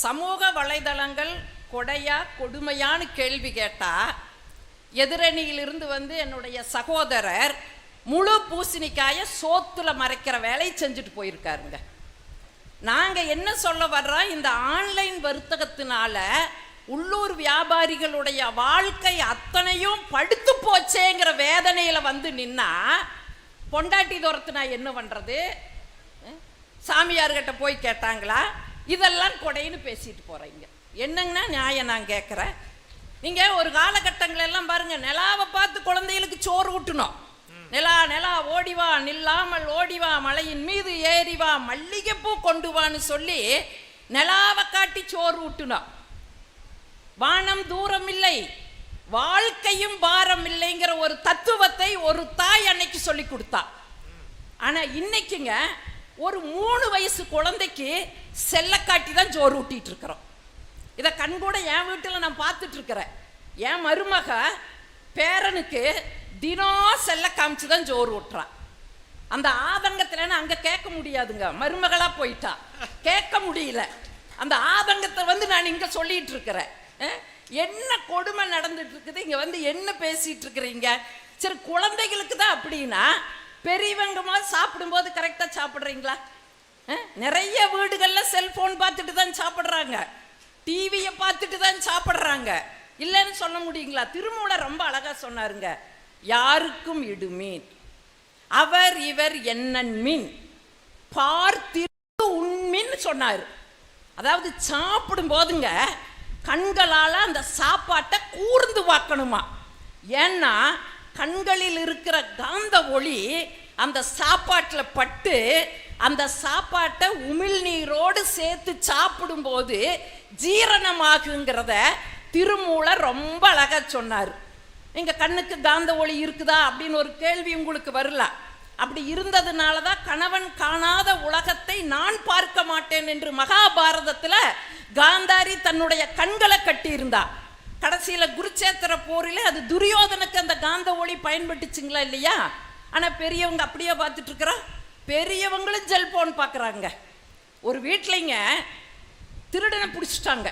சமூக வலைதளங்கள் கொடையா கொடுமையான்னு கேள்வி கேட்டா எதிரணியிலிருந்து என்னுடைய சகோதரர் முழு பூசணிக்காய சோத்துல மறைக்கிற வேலையை செஞ்சுட்டு போயிருக்காருங்க. நாங்க என்ன சொல்ல வர்றோம், இந்த ஆன்லைன் வர்த்தகத்தினால உள்ளூர் வியாபாரிகளுடைய வாழ்க்கை அத்தனையும் படுத்து போச்சேங்கிற வேதனையில நின்னா பொண்டாட்டி துரத்துனா என்ன பண்றது, சாமியார்கிட்ட போய் கேட்டாங்களா, இதெல்லாம் கொடைன்னு பேசிட்டு போறீங்க. என்னங்கன்னா நியாயம் நான் கேட்குறேன். நீங்க ஒரு காலகட்டங்கள் எல்லாம் பாருங்க, நிலாவை பார்த்து குழந்தைகளுக்கு சோறு ஊட்டணும். நிலா நிலா ஓடிவா, நில்லாமல் ஓடிவா, மலையின் மீது ஏறிவா, மல்லிகைப்பூ கொண்டு வான்னு சொல்லி நிலாவை காட்டி சோறு ஊட்டணும். வானம் தூரம் இல்லை, வாழ்க்கையும் பாரம் இல்லைங்கிற ஒரு தத்துவத்தை ஒரு தாய் அன்னைக்கு சொல்லி கொடுத்தா. ஆனா இன்னைக்குங்க ஒரு 3 வயசு குழந்தைக்கு செல்ல காட்டி தான் சோறு ஊட்டிட்டு இருக்கிறோம். இதை கண்கூட என் வீட்டில் நான் பார்த்துட்டு இருக்கிறேன். என் மருமக பேரனுக்கு தினம் செல்ல காமிச்சு தான் சோறு ஊட்டுறான். அந்த ஆதங்கத்தில் அங்கே கேட்க முடியாதுங்க, மருமகளா போயிட்டா கேட்க முடியல. அந்த ஆதங்கத்தை நான் இங்கே சொல்லிட்டு இருக்கிறேன். என்ன கொடுமை நடந்துட்டு இருக்குது இங்கே என்ன பேசிட்டு இருக்கிறீங்க. சரி, குழந்தைகளுக்கு தான் அப்படின்னா பெரியவங்க சாப்பிடும்போது கரெக்டாக சாப்பிட்றீங்களா? நிறைய வீடுகளில் செல்போன் பார்த்துட்டு தான் சாப்பிட்றாங்க, டிவியை பார்த்துட்டு தான் சாப்பிட்றாங்க. இல்லைன்னு சொல்ல முடியுங்களா? திருமூலர் ரொம்ப அழகா சொன்னாருங்க, யாருக்கும் இடுமீன் அவர் இவர் என்னன்மின் பார்த்திரு உண்மின் சொன்னார். அதாவது சாப்பிடும் போதுங்க கண்களால் அந்த சாப்பாட்டை கூர்ந்து பார்க்கணுமா. ஏன்னா கண்களில் இருக்கிற காந்த ஒளி அந்த சாப்பாட்டில் பட்டு அந்த சாப்பாட்டை உமிழ்நீரோடு சேர்த்து சாப்பிடும்போது ஜீரணமாகுங்கிறத திருமூலர் ரொம்ப அழகா சொன்னார். எங்க கண்ணுக்கு காந்த ஒளி இருக்குதா அப்படின்னு ஒரு கேள்வி உங்களுக்கு வரல. அப்படி இருந்ததுனால தான் கணவன் காணாத உலகத்தை நான் பார்க்க மாட்டேன் என்று மகாபாரதத்தில் காந்தாரி தன்னுடைய கண்களை கட்டி இருந்தா. கடைசியில குருச்சேத்திர போரில் அது துரியோதனுக்கு அந்த காந்த ஒளி பயன்பட்டுச்சுங்களா இல்லையா? ஆனா பெரியவங்க அப்படியே பார்த்துட்டு இருக்கிறா. பெரியவங்களும் செல்போன் பார்க்குறாங்க. ஒரு வீட்டிலைங்க திருடனை பிடிச்சிட்டாங்க.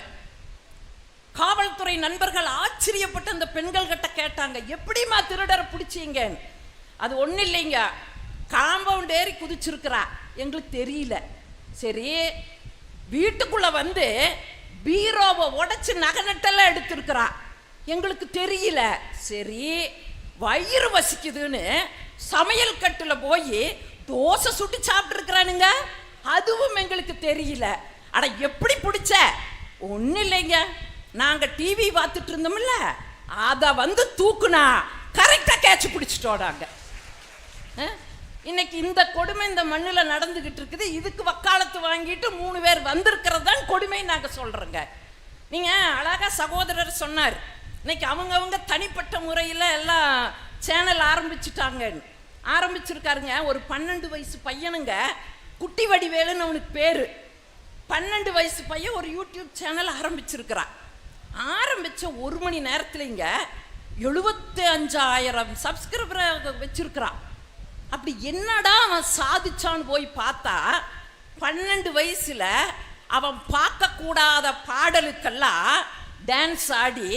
காவல்துறை நண்பர்கள் ஆச்சரியப்பட்டு அந்த பெண்கள் கிட்ட கேட்டாங்க, எப்படிமா திருடரை பிடிச்சிங்கன்னு. அது ஒன்றும் இல்லைங்க, காம்பவுண்ட் ஏறி குதிச்சிருக்கிறா, எங்களுக்கு தெரியல. சரி, வீட்டுக்குள்ள பீரோவை உடைச்சு நகை நட்டெல்லாம் எடுத்திருக்கிறா, எங்களுக்கு தெரியல. சரி, வயிறு வசிக்குதுன்னு சமையல் கட்டுல போய் தோசை சுட்டு சாப்பிட்டு இருக்கிறானுங்க, அதுவும் எங்களுக்கு தெரியல. அட எப்படி பிடிச்ச? ஒன்றும் இல்லைங்க, நாங்க டிவி பார்த்துட்டு இருந்தோம்ல, அதை தூக்குனா கரெக்டா கேட்ச் பிடிச்சிட்டோடாங்க. இன்னைக்கு இந்த கொடுமை இந்த மண்ணில் நடந்துகிட்டு இருக்குது. இதுக்கு வக்காலத்து வாங்கிட்டு 3 பேர் வந்திருக்கிறது தான் கொடுமை நாங்கள் சொல்றோங்க. நீங்க அழகா சகோதரர் சொன்னார், இன்னைக்கு அவங்கவுங்க தனிப்பட்ட முறையில் எல்லாம் சேனல் ஆரம்பிச்சிருக்காருங்க. ஒரு 12 வயசு பையனுங்க, குட்டி வடிவேலுன்னு அவனுக்கு பேரு. 12 வயசு பையன் ஒரு யூடியூப் சேனல் ஆரம்பிச்சிருக்கிறான். ஆரம்பிச்ச 1 மணி நேரத்துலங்க 75,000 சப்ஸ்கிரைபர் வச்சிருக்கிறான். அப்படி என்னடா அவன் சாதிச்சான்னு போய் பார்த்தா 12 வயசுல அவன் பார்க்கக்கூடாத பாடலுக்கெல்லாம் டான்ஸ் ஆடி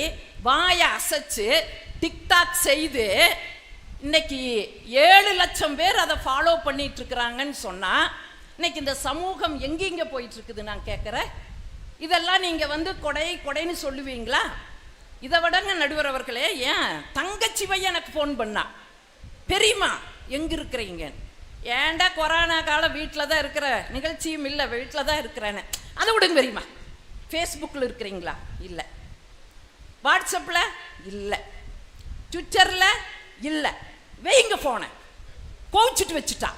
வாயை அசைச்சு டிக்டாக் செய்து இன்னைக்கு 7 லட்சம் பேர் அதை ஃபாலோ பண்ணிட்டு இருக்கிறாங்கன்னு சொன்னா இன்னைக்கு இந்த சமூகம் எங்கெங்க போயிட்டு இருக்குது நான் கேட்குறேன். இதெல்லாம் நீங்க கொடைன்னு சொல்லுவீங்களா? இதை விடங்க நடுவர் அவர்களே, ஏன் தங்கச்சி பையன் எனக்கு ஃபோன் பண்ணா, பெரியம்மா எங்க இருக்கிறீங்க? ஏன்டா கொரோனா காலம் வீட்டில் தான் இருக்கிற, நிகழ்ச்சியும் இல்லை, வீட்டில் தான் இருக்கிறேன்னு. அதை விடுங்க பெரியம்மா, ஃபேஸ்புக்கில் இருக்கிறீங்களா? இல்லை. வாட்ஸ்அப்பில் இல்லை, ட்விட்டரில் இல்லை, வைங்க ஃபோனை. கோவிச்சுட்டு வச்சுட்டா.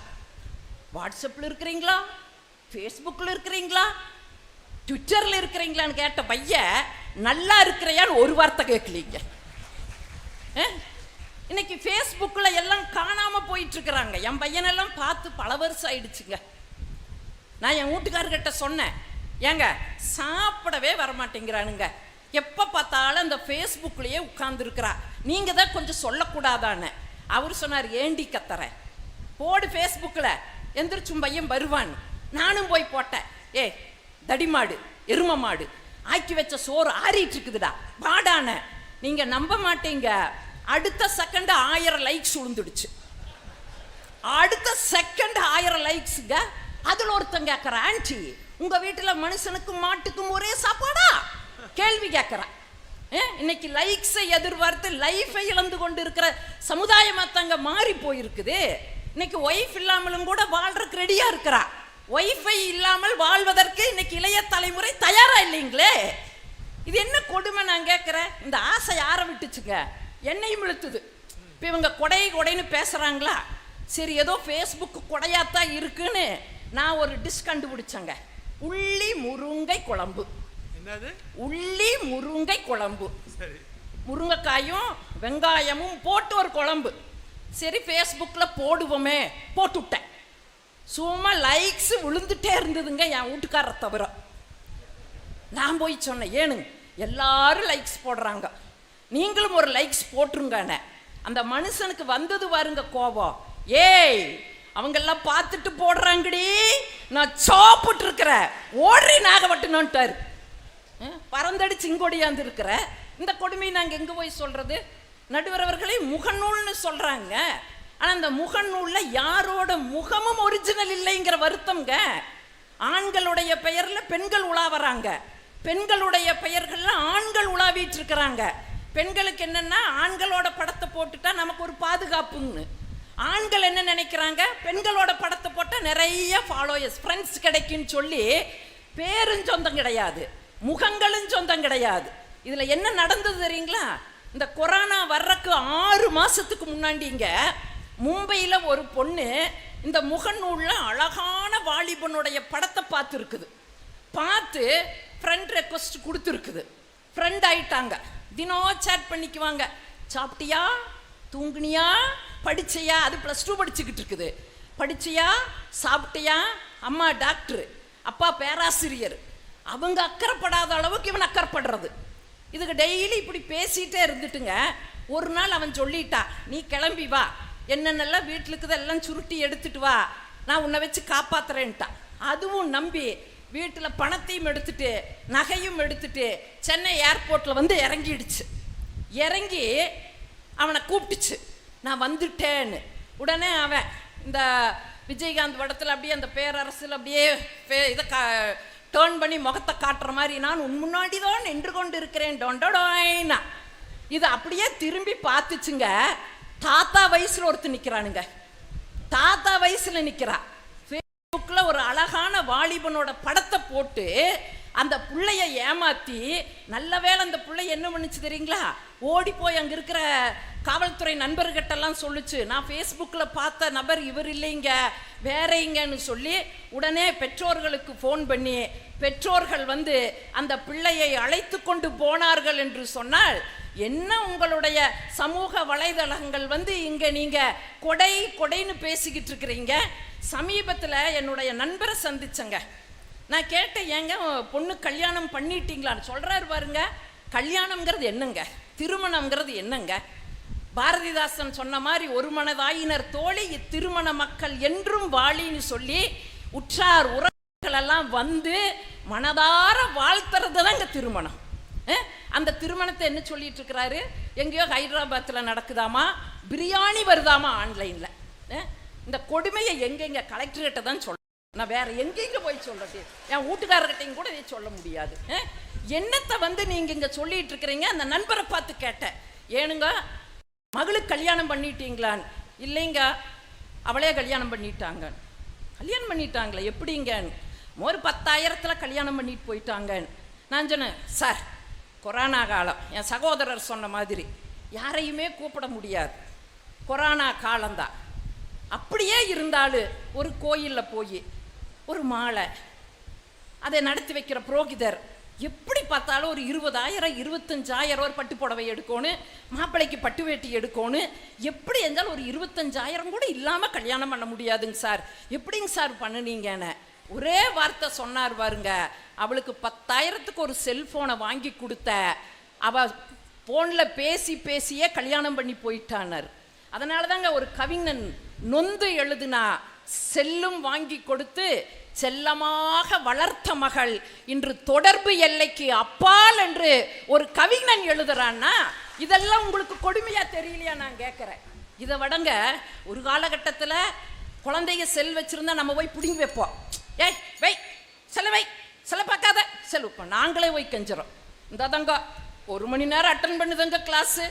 வாட்ஸ்அப்பில் இருக்கிறீங்களா, ஃபேஸ்புக்கில் இருக்கிறீங்களா, ட்விட்டரில் இருக்கிறீங்களான்னு கேட்ட பையன் நல்லா இருக்கிறையான்னு ஒரு வார்த்தை கேட்கலீங்க. இன்னைக்கு ஃபேஸ்புக்கில் எல்லாம் காணாமல் போயிட்டு இருக்கிறாங்க. என் பையனெல்லாம் பார்த்து பல வருஷம் ஆயிடுச்சுங்க. நான் என் வீட்டுக்காரர்கிட்ட சொன்னேன், ஏங்க சாப்பிடவே வரமாட்டேங்கிறானுங்க, எப்போ பார்த்தாலும் அந்த ஃபேஸ்புக்லேயே உட்கார்ந்துருக்கிறா, நீங்கள் தான் கொஞ்சம் சொல்லக்கூடாதான்னு. அவர் சொன்னார், ஏண்டி கத்துற, போடு ஃபேஸ்புக்கில், எந்திரிச்சும் பையன் வருவான். நானும் போய் போட்டேன். தடிமாடு எரும மாடு ஆக்கி வச்ச சோறு ஆறிட்டு இருக்குதுடா பாடான. நீங்க நம்ப மாட்டீங்க, அடுத்த செகண்ட் 1000 லைக்ஸ் விழுந்துடுச்சு. அடுத்த செகண்ட் 1000 லைக்ஸுங்க. அதுல ஒருத்தங்க கேட்கற, ஆன்டி உங்க வீட்டுல மனுஷனுக்கும் மாட்டுக்கும் ஒரே சாப்பாடா கேள்வி கேட்கறான். இன்னைக்கு லைக்ஸை எதிர்பார்த்து லைஃபை இழந்து கொண்டு இருக்கிற சமுதாயமா தாங்க மாறி போயிருக்குது. இன்னைக்கு ஒய்ஃப் இல்லாமலும் கூட வாழ்றதுக்கு ரெடியா இருக்கிறா. ஒய்ஃபை இல்லாமல் வாழ்வதற்கு இன்னைக்கு இளைய தலைமுறை தயாரா இல்லைங்களே. இது என்ன கொடுமை நான் கேட்கிறேன். இந்த ஆசை யாரை விட்டுச்சுங்க? என்னையும் இழுத்துது. இப்போ இவங்க கொடைன்னு பேசுறாங்களா, சரி ஏதோ ஃபேஸ்புக் கொடையாத்தான் இருக்குன்னு நான் ஒரு டிஷ் கண்டுபிடிச்சேங்க. உள்ளி முருங்கை குழம்பு. என்னது? உள்ளி முருங்கை குழம்பு. முருங்கைக்காயும் வெங்காயமும் போட்டு ஒரு குழம்பு. சரி ஃபேஸ்புக்கில் போடுவோமே, போட்டுவிட்டேன். சும்மா லைக்ஸ் விழுந்துட்டே இருந்ததுங்க என் வீட்டுக்காரரை தவிர. நான் போய் சொன்னேன், ஏனுங்க எல்லாரும் லைக்ஸ் போடுறாங்க, நீங்களும் ஒரு லைக்ஸ் போட்டுருங்கண்ணே. அந்த மனுஷனுக்கு வந்தது பாருங்க கோபம். ஏய் அவங்கெல்லாம் பார்த்துட்டு போடுறாங்கடி, நான் சாப்பிட்டு இருக்கிறேன், ஓடுறி நாகப்பட்டினம்ட்டாரு. பறந்தடிச்சு இங்கொடியாந்து இருக்கிற இந்த கொடுமையை நாங்கள் எங்கே போய் சொல்றது? நடுவர் அவர்களே முகநூல்னு சொல்றாங்க. ஆனால் அந்த முகநூலில் யாரோட முகமும் ஒரிஜினல் இல்லைங்கிற வருத்தம்ங்க. ஆண்களுடைய பெயரில் பெண்கள் உலாவறாங்க, பெண்களுடைய பெயர்கள்ல ஆண்கள் உலாவிட்டு இருக்கிறாங்க. பெண்களுக்கு என்னன்னா ஆண்களோட படத்தை போட்டுட்டா நமக்கு ஒரு பாதுகாப்புன்னு. ஆண்கள் என்ன நினைக்கிறாங்க, பெண்களோட படத்தை போட்டால் நிறைய ஃபாலோயர்ஸ் ஃப்ரெண்ட்ஸ் கிடைக்குன்னு சொல்லி பேரும் சொந்தம் கிடையாது, முகங்களும் சொந்தம் கிடையாது. இதுல என்ன நடந்தது தெரியுங்களா? இந்த கொரோனா வர்றக்கு 6 மாசத்துக்கு முன்னாடிங்க மும்பையில ஒரு பொண்ணு இந்த முகநூல்ல அழகான வாலிபனுடைய படத்தை பார்த்து இருக்குது. பார்த்து ஃப்ரெண்ட் ரெக்வஸ்ட் கொடுத்துருக்குது. ஃப்ரெண்ட் ஆயிட்டாங்க. தினம் சேட் பண்ணிக்குவாங்க. சாப்பிட்டியா, தூங்குனியா, படிச்சியா? அது +2 படிச்சுக்கிட்டு இருக்குது. படிச்சியா, சாப்பிட்டியா? அம்மா டாக்டர், அப்பா பேராசிரியர். அவங்க அக்கறைப்படாத அளவுக்கு இவன் அக்கறைப்படுறது. இதுக்கு டெய்லி இப்படி பேசிட்டே இருந்துட்டுங்க. ஒரு நாள் அவன் சொல்லிட்டா, நீ கிளம்பி வா, என்னென்னலாம் வீட்டுக்கு எல்லாம் சுருட்டி எடுத்துட்டு வா, நான் உன்னை வச்சு காப்பாத்துறேன்ட்டா. அதுவும் நம்பி வீட்டில் பணத்தையும் எடுத்துட்டு நகையும் எடுத்துட்டு சென்னை ஏர்போர்ட்டில் வந்து இறங்கிடுச்சு. இறங்கி அவனை கூப்பிட்டுச்சு, நான் வந்துட்டேன்னு. உடனே அவன் இந்த விஜயகாந்த் படத்தில் அப்படியே அந்த பேரரசில் அப்படியே இதை டேர்ன் பண்ணி முகத்தை காட்டுற மாதிரி, நான் உன் முன்னாடி தான் நின்று கொண்டு இருக்கிறேன் டொண்டோடோய்னா. இது அப்படியே திரும்பி பார்த்துச்சுங்க. தாத்தா வயசுல ஒருத்தர் நிற்கிறானுங்க, தாத்தா வயசுல நிற்கிறா. ஃபேஸ்புக்கில் ஒரு அழகான வாலிபனோட படத்தை போட்டு அந்த பிள்ளைய ஏமாத்தி, நல்ல வேளை அந்த பிள்ளை என்ன பண்ணுச்சு தெரியுங்களா, ஓடி போய் அங்கே இருக்கிற காவல்துறை நண்பர்கிட்டெல்லாம் சொல்லுச்சு, நான் ஃபேஸ்புக்கில் பார்த்த நபர் இவர் இல்லைங்க வேறேங்கன்னு சொல்லி உடனே பெற்றோர்களுக்கு ஃபோன் பண்ணி பெற்றோர்கள் வந்து அந்த பிள்ளையை அழைத்து கொண்டு போனார்கள் என்று சொன்னால், என்ன உங்களுடைய சமூக வலைதளங்கள் வந்து இங்கே நீங்கள் கொடைன்னு பேசிக்கிட்டு இருக்கிறீங்க. சமீபத்தில் என்னுடைய நண்பரை சந்திச்சங்க. நான் கேட்டேன், ஏங்க பொண்ணு கல்யாணம் பண்ணிட்டீங்களான்னு. சொல்கிறாரு பாருங்க, கல்யாணம்ங்கிறது என்னங்க, திருமணம்ங்கிறது என்னங்க? பாரதிதாசன் சொன்ன மாதிரி ஒரு மனதாயினர் தோழி இத்திருமண மக்கள் என்றும் வாழின்னு சொல்லி உற்றார் உறவுகள் எல்லாம் வந்து மனதார வாழ்த்துறது தாங்க திருமணம். அந்த திருமணத்தை என்ன சொல்லிட்டு இருக்கிறாரு, எங்கேயோ ஹைதராபாத்தில் நடக்குதாமா, பிரியாணி வருதாமா ஆன்லைனில். இந்த கொடுமையை எங்கெங்க கலெக்டர்கிட்ட தான் சொல்ல, நான் வேற எங்கெங்க போய் சொல்றது? என் வீட்டுக்காரர்கிட்டையும் கூட இதை சொல்ல முடியாது. என்னத்தை வந்து நீங்க இங்க சொல்லிட்டு இருக்கிறீங்க? அந்த நண்பரை பார்த்து கேட்டேன், ஏனுங்க மகளுக்கு கல்யாணம் பண்ணிட்டீங்களான்னு. இல்லைங்க, அவளே கல்யாணம் பண்ணிட்டாங்க. கல்யாணம் பண்ணிட்டாங்களே எப்படிங்கன்னு? ஒரு 10,000 கல்யாணம் பண்ணிட்டு போயிட்டாங்கன்னு. நான் சொன்னேன், சார் கொரோனா காலம், என் சகோதரர் சொன்ன மாதிரி யாரையுமே கூப்பிட முடியாது, கொரோனா காலம்தான். அப்படியே இருந்தாலும் ஒரு கோயிலில் போய் ஒரு மாலை அதை நடத்தி வைக்கிற புரோகிதர் எப்படி பார்த்தாலும் ஒரு 20,000 25,000 ஒரு பட்டு புடவை எடுக்கணும், மாப்பிள்ளைக்கு பட்டு வேட்டி எடுக்கணும். எப்படி இருந்தாலும் ஒரு 25,000 கூட இல்லாமல் கல்யாணம் பண்ண முடியாதுங்க சார், எப்படிங்க சார் பண்ணுனீங்கன்னு ஒரே வார்த்தை சொன்னார் பாருங்க. அவளுக்கு 10,000க்கு ஒரு செல்ஃபோனை வாங்கி கொடுத்த, அவள் ஃபோனில் பேசியே கல்யாணம் பண்ணி போயிட்டானார். அதனால தாங்க ஒரு கவிஞன் நொந்து எழுதுனா, செல்லும் வாங்கி கொடுத்து செல்லமாக வளர்த்த மகள் இன்று தொடர்பு எல்லைக்கு அப்பால் என்று ஒரு கவிஞன் எழுதுறான்னா இதெல்லாம் உங்களுக்கு கொடுமையா தெரியலையா நான் கேட்கிறேன். இதை வடங்க ஒரு காலகட்டத்தில் குழந்தைய செல் வச்சிருந்தா நம்ம போய் பிடிங்கி வைப்போம். ஏய் வை செல்ல பார்க்காத செல் வைப்போம். நாங்களே போய் கெஞ்சிரோம். இந்த தங்க 1 மணி நேரம் அட்டன் பண்ணுதுங்க கிளாஸு,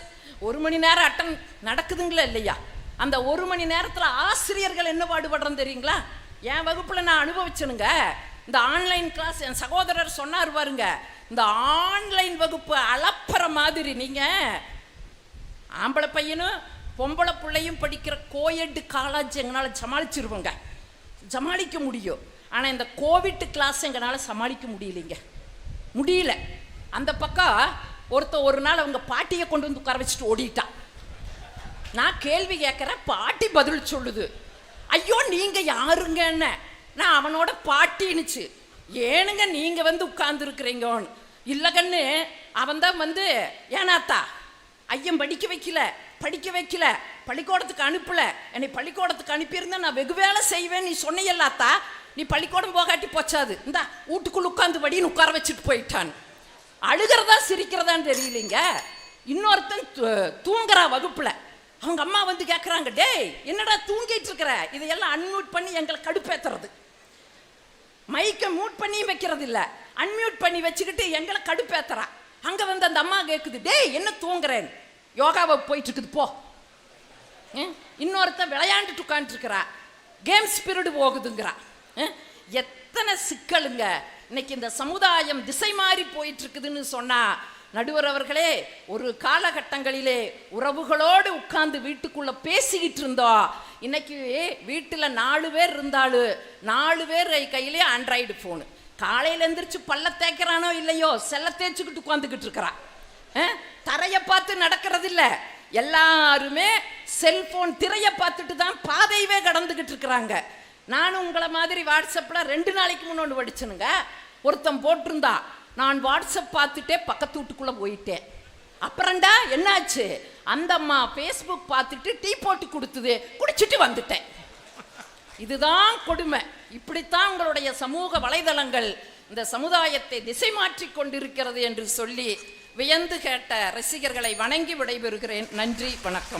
1 மணி நேரம் அட்டன் நடக்குதுங்களா இல்லையா? அந்த 1 மணி நேரத்தில் ஆசிரியர்கள் என்ன பாடுபடுறோம் தெரியுங்களா? என் வகுப்பில் நான் அனுபவிச்சனுங்க. இந்த ஆன்லைன் கிளாஸ் என் சகோதரர் சொன்னார் பாருங்க, இந்த ஆன்லைன் வகுப்பு அளப்புற மாதிரி. நீங்கள் ஆம்பளை பையனும் பொம்பளை பிள்ளையும் படிக்கிற கோயெட்டு காலேஜ் எங்களால் சமாளிக்க முடியும். ஆனால் இந்த கோவிட் கிளாஸ் எங்களால் சமாளிக்க முடியல. அந்த பக்கம் ஒரு நாள் அவங்க பாட்டியை கொண்டு வந்து உட்கார வச்சுட்டு ஓடிட்டான். நான் கேள்வி கேட்குறேன், பாட்டி பதில் சொல்லுது. ஐயோ நீங்கள் யாருங்கன்னு. நான் அவனோட பாட்டின்னுச்சு. ஏனுங்க நீங்கள் வந்து உட்கார்ந்துருக்குறீங்கன்னு. இல்லை கண்ணு, அவன் தான் வந்து ஏனாத்தா ஐயன் படிக்க வைக்கல பள்ளிக்கூடத்துக்கு அனுப்பலை. என்னை பள்ளிக்கூடத்துக்கு அனுப்பியிருந்தா நான் வெகு வேலை செய்வேன். நீ சொன்னையல்லாத்தா, நீ பள்ளிக்கூடம் போகாட்டி போச்சாது, இந்தா வீட்டுக்குள்ள உட்காந்து படின்னு உட்கார வச்சுட்டு போயிட்டான். அழுகிறதா சிரிக்கிறதான்னு தெரியலைங்க. இன்னொருத்தன் தூங்குறா வகுப்புல. அவங்க அம்மா வந்து கேட்குறாங்க, டேய் என்னடா தூங்கிட்டு இருக்கிற? இதையெல்லாம் அன்மியூட் பண்ணி எங்களை கடுப்பேத்துறது. மைக்கை மியூட் பண்ணியும் வைக்கிறது இல்லை, அன்மியூட் பண்ணி வச்சுக்கிட்டு எங்களை கடுப்பேத்துறா. அங்கே வந்து அந்த அம்மா கேட்குது, டேய் என்ன தூங்குறேன்? யோகாவை போயிட்டு இருக்குது போ. இன்னொருத்தன் விளையாண்டுட்டு உட்காந்துருக்கிறா, கேம்ஸ் பீரியடு போகுதுங்கிறா. எத்தனை சிக்கலுங்க. இன்னைக்கு இந்த சமுதாயம் திசை மாறி போயிட்டு இருக்குதுன்னு சொன்னா, நடுவர் அவர்களே, ஒரு காலகட்டங்களிலே உறவுகளோடு உட்கார்ந்து வீட்டுக்குள்ள பேசிக்கிட்டு இருந்தோம். இன்னைக்கு வீட்டில் 4 பேர் இருந்தாலும் 4 பேர் கையிலே ஆண்ட்ராய்டு ஃபோனு. காலையில் எந்திரிச்சு பல்ல தேய்க்கிறானோ இல்லையோ செல்ல தேய்ச்சிக்கிட்டு உட்காந்துக்கிட்டு இருக்கிறான். தரையை பார்த்து நடக்கிறது இல்லை, எல்லாருமே செல்போன் திரையை பார்த்துட்டு தான் பாதையவே கடந்துக்கிட்டு இருக்கிறாங்க. நானும் உங்களை மாதிரி வாட்ஸ்அப்பில் 2 நாளைக்கு முன்னோண்டு படிச்சனுங்க. ஒருத்தன் போட்டிருந்தா, நான் வாட்ஸ்அப் பார்த்துட்டே பக்கத்து வீட்டுக்குள்ளே போயிட்டேன். அப்புறம்டா என்னாச்சு? அந்த அம்மா ஃபேஸ்புக் பார்த்துட்டு டீ போட்டு கொடுத்துது, குடிச்சிட்டு வந்துட்டேன். இதுதான் கொடுமை. இப்படித்தான் உங்களுடைய சமூக வலைதளங்கள் இந்த சமுதாயத்தை திசை மாற்றி கொண்டிருக்கிறது என்று சொல்லி வியந்து கேட்ட ரசிகர்களை வணங்கி விடைபெறுகிறேன். நன்றி, வணக்கம்.